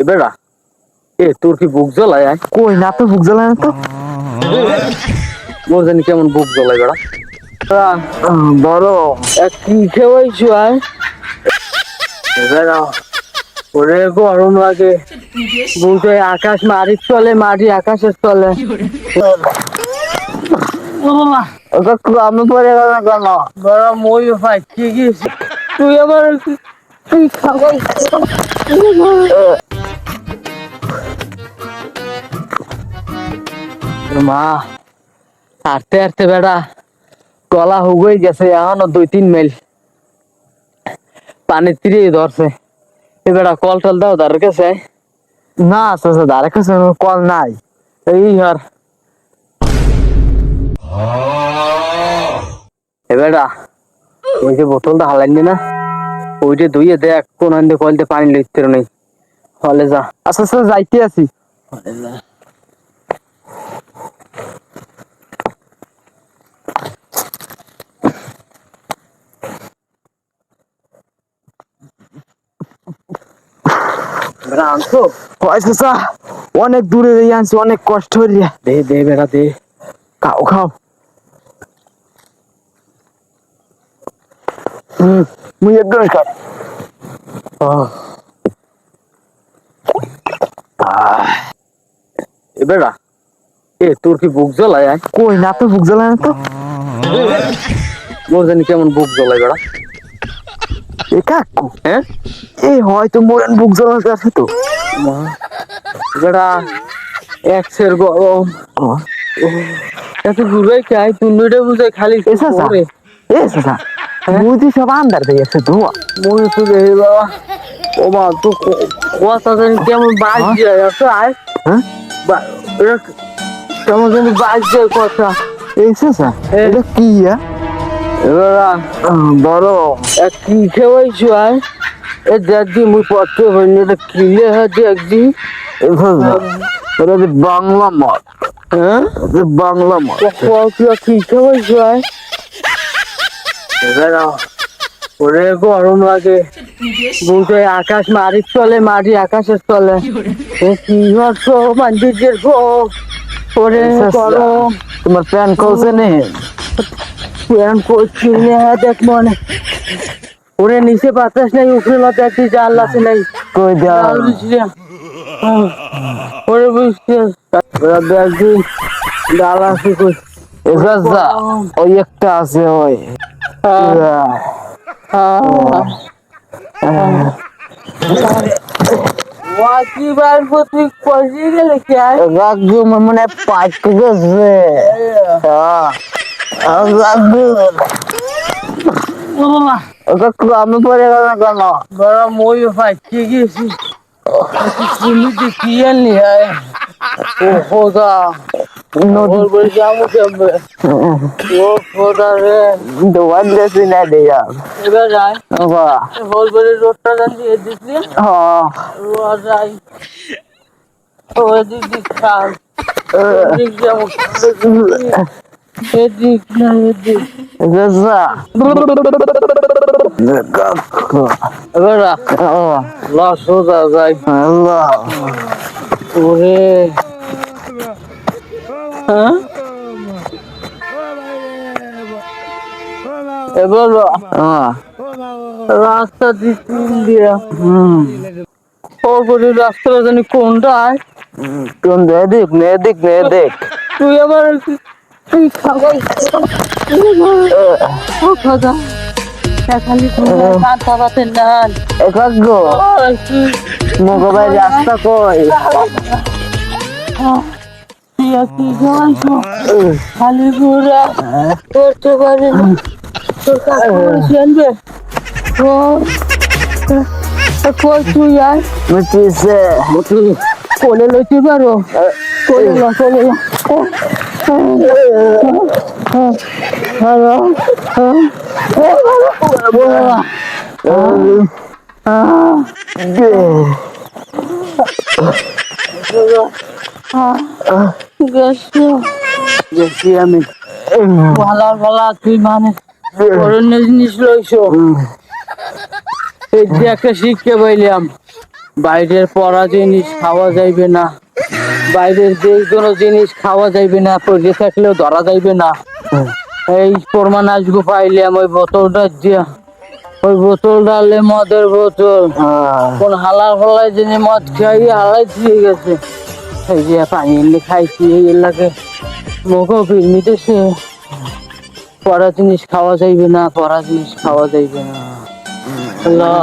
এবেড়া তোর কি বুক জ্বলায় কই না তো বুক জ্বালায় না তো। মোর জানি কেমন বুক জ্বলায় বেড়া বড় কি খেয়েছো এবেড়া ওরে গরম লাগে বুঝে আকাশ মাটির তলে মাটি আকাশের তলে আমি পরে গেল কেন? বড় মই ভাই কি গেছি তুই আমার তুই খাবার মা হাঁটতে হাঁটতে বেড়া গলা হুগই গেছে এখনো 2-3 মাইল পানির তীরে ধরছে এবেড়া কল টল দাও তার কাছে না চাচা ধারে কাছে কল নাই। এই হার এবেড়া ওই যে বোতলটা হালাইনি না ওইটা ধুইয়ে দেখ কোন হান্দে কলতে পানি লইতে নেই হলে যা আচ্ছা আচ্ছা যাইতে আছি। হলে যা আনছো চাচা অনেক দূরে দিয়ে আনছি, অনেক কষ্ট হইয়া। দে দে বেড়া দে খাও খাও। মুই একদম খাও। এবেড়া তোর কি বুক জ্বলায় কই না তো বুক জ্বালায় না তো। মোর জানি কেমন বুক জ্বলায় বেড়া এ কাকু হ্যাঁ এই হয়তো মোরান বুক জ্বালানোর কাছে তো। মা বেড়া এক্সের গরম এত ঘুরে খাই তুই বুঝে খালি এ চাচা এ চাচা মুই সব আন্দার দিয়ে আছে ধোয়া। মনে তো দেখি বাবা ও মা তো কথা জানি কেমন বাজ যায় আয় হ্যাঁ কেমন জানি বাজ যায় কথা এই চাচা এটা কি এবার বড় কি খেয়েছো আয় এ দেখি মুই পড়তে হইনি এটা কিনে হচ্ছে একদিন এটা যে বাংলা মত। হ্যাঁ বাংলা মত কি খেয়েছো আয় এবার ওরে গরম লাগে বুঝে আকাশ মাটির তলে মাটি আকাশের তলে কি হচ্ছে মন্দিরের গো ওরে গরম তোমার প্যান কলছে নে প্যান করছি দেখ মনে ওরে নিচে বাতাস নাই উপরে দেখছি জাল আছে নাই কই দেওয়া ওরে বুঝছি দেখছি ডাল আছে কই ওই একটা আছে ওই মানে পাঁচ গেছে আমি পরে গেল কেন? বড় মই ভাই কি গেছি তুমি কি আনলি ও খোদা নদী বলে যাবো কেমবে ও খোদা রে দোয়ার দেশি না দেয়া এবার যাই হোলবাড়ির রোডটা জানি এদিক দিয়ে রোড যাই ও এদিক দিক খাল এদিক যাবো এদিক না এদিক এবার সোজা যাই ওরে হ্যাঁ এবার রাস্তা দিয়ে ওপরে রাস্তাটা জানি কোনটা কোন দেখ দেখ দেখ তুই আবার তুই খাবার খাওয়া খালি কাঁচা ভাতের নান গো মগবাই রাস্তা কই খালি ঘুরা করতে পারে তোর কাছে আনবে কই তুই আর পিছে কোলে লইতে পারো কোলে ল হ্যালো গেছি আমি ভালা ভালা তুই মানে অরণ্য জিনিস লইছ এই যে একটা শিখতে পাইলাম বাইরের পড়া জিনিস খাওয়া যাইবে না, বাইরের যে কোনো জিনিস খাওয়া যাইবে না, পড়ে থাকলেও ধরা যাইবে না। এই প্রমাণ আসবো পাইলাম ওই বোতলটা দিয়া, ওই বোতল ডালে মদের বোতল কোন হালার ফলাই যিনি মদ খাইয়ে হালাই দিয়ে গেছে। এই যে পানি এমনি খাইছি এই এলাকে মুখও ফিরমিতেছে। পড়া জিনিস খাওয়া যাইবে না, পড়া জিনিস খাওয়া যাইবে না। আল্লাহ